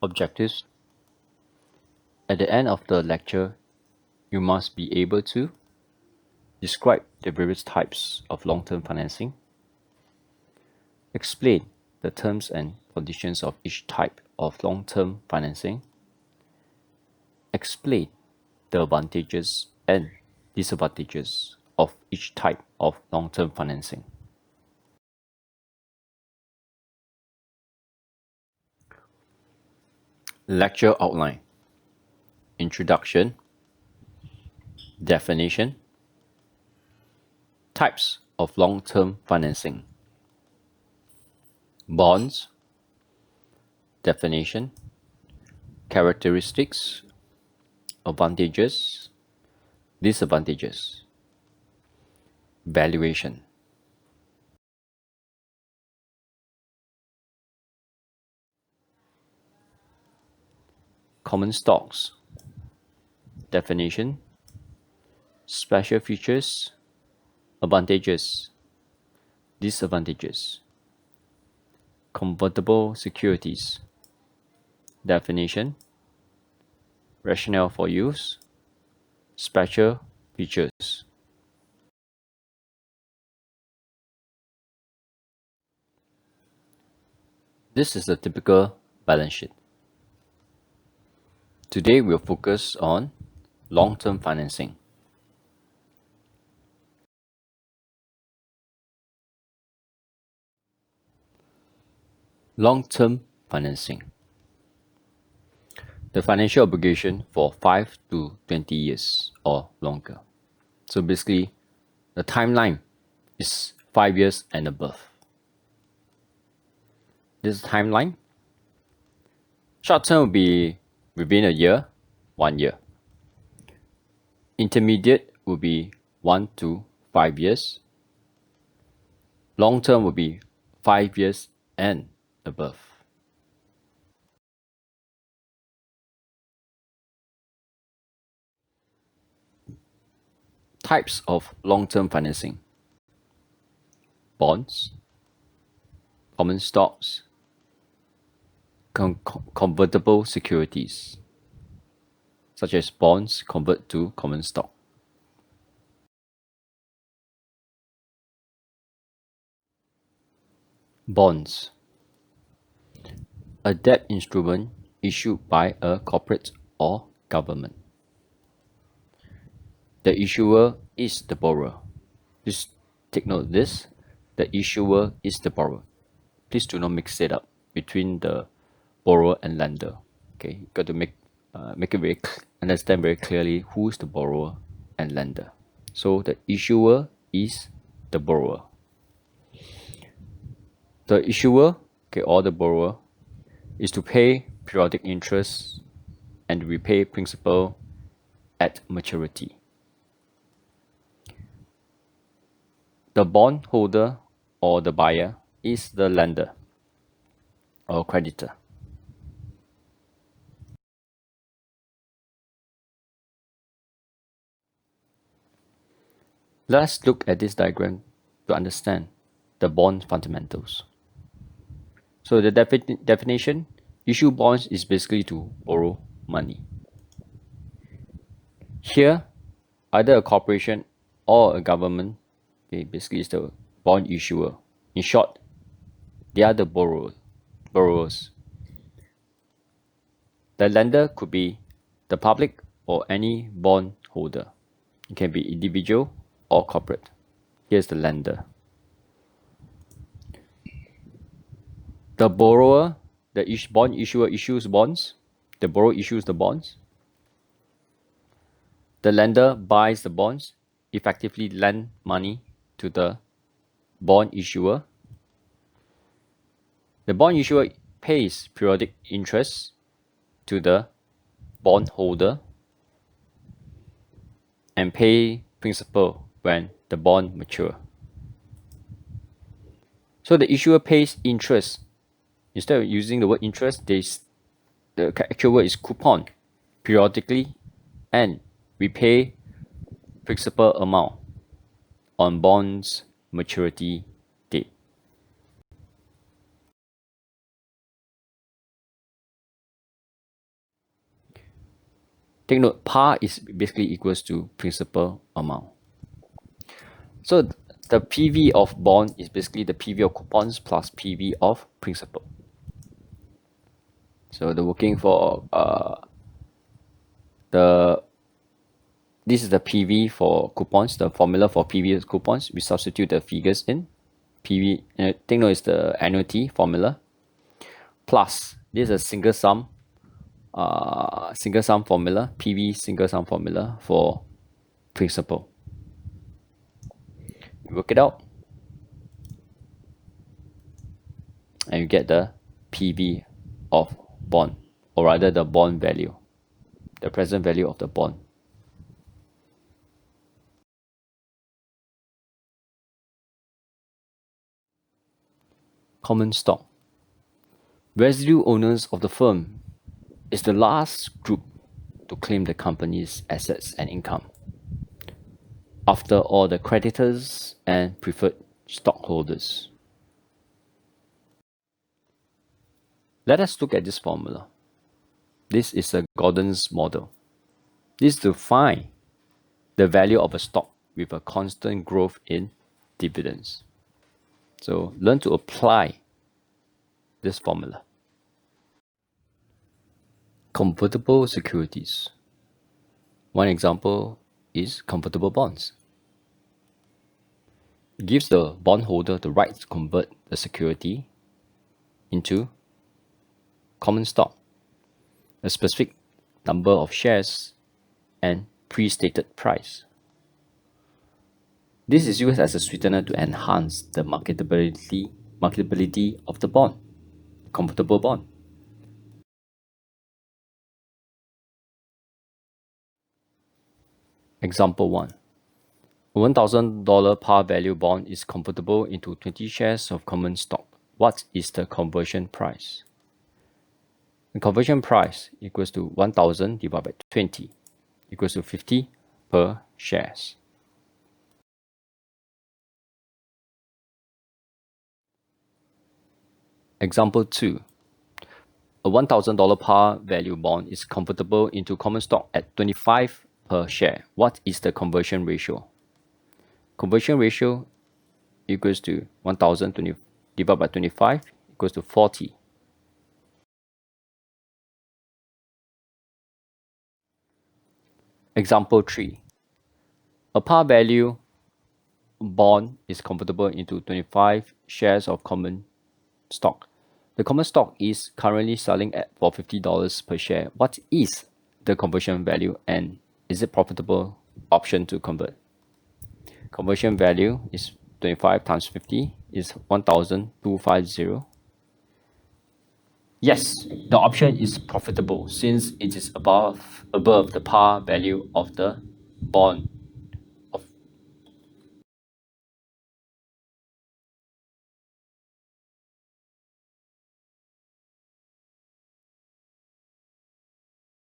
Objectives. At the end of the lecture, you must be able to describe the various types of long-term financing, explain the terms and conditions of each type of long-term financing, explain the advantages and disadvantages of each type of long-term financing. Lecture outline. Introduction. Definition. Types of long-term financing. Bonds. Definition. Characteristics. Advantages. Disadvantages. Valuation. Common stocks. Definition. Special features. Advantages. Disadvantages. Convertible securities. Definition. Rationale for use. Special features. This is a typical balance sheet. Today we'll focus on long-term financing. Long-term financing. The financial obligation for 5 to 20 years or longer. So basically, the timeline is 5 years and above. This timeline, short term will be within a year, 1 year. Intermediate will be 1 to 5 years. Long term will be 5 years and above. Types of long-term financing. Bonds, common stocks, convertible securities, such as bonds convert to common stock. Bonds. A debt instrument issued by a corporate or government. The issuer is the borrower. Please take note of this. The issuer is the borrower. Please do not mix it up between the borrower and lender. Okay, you got to make it understand very clearly who is the borrower and lender. So the issuer is the borrower. The issuer, okay, or the borrower, is to pay periodic interest and repay principal at maturity. The bondholder or the buyer is the lender or creditor. Let's look at this diagram to understand the bond fundamentals. So the definition, issue bonds is basically to borrow money. Here, either a corporation or a government, okay, basically is the bond issuer. In short, they are the borrowers. The lender could be the public or any bond holder. It can be individual or corporate. Here's the lender. The borrower, the bond issuer issues bonds. The borrower issues the bonds. The lender buys the bonds, effectively lend money to the bond issuer. The bond issuer pays periodic interest to the bondholder and pay principal when the bond mature. So the issuer pays interest. Instead of using the word interest, the actual word is coupon, periodically, and repay principal amount on bonds maturity date. Take note, par is basically equals to principal amount. So the PV of bond is basically the PV of coupons plus PV of principal. So the working for this is the PV for coupons, the formula for PV coupons. We substitute the figures in. PV, take note is the annuity formula. Plus, this is a single sum formula, PV single sum formula for principal. You work it out, and you get the PV of bond, or rather the bond value, the present value of the bond. Common stock. Residue owners of the firm is the last group to claim the company's assets and income, after all the creditors and preferred stockholders. Let us look at this formula. This is a Gordon's model. This is to find the value of a stock with a constant growth in dividends. So learn to apply this formula. Convertible securities. One example is convertible bonds. It gives the bondholder the right to convert the security into common stock, a specific number of shares, and pre-stated price. This is used as a sweetener to enhance the marketability of the bond, convertible bond. Example 1. A $1,000 par value bond is convertible into 20 shares of common stock. What is the conversion price? The conversion price equals to 1,000 divided by 20 equals to 50 per shares. Example 2. A $1,000 par value bond is convertible into common stock at 25 per share. What is the conversion ratio? Conversion ratio equals to 1,000 divided by 25 equals to 40. Example 3. A par value bond is convertible into 25 shares of common stock. The common stock is currently selling for $50 per share. What is the conversion value, and is it profitable option to convert? Conversion value is 25 times 50 is 1,250. Yes, the option is profitable since it is above the par value of the bond.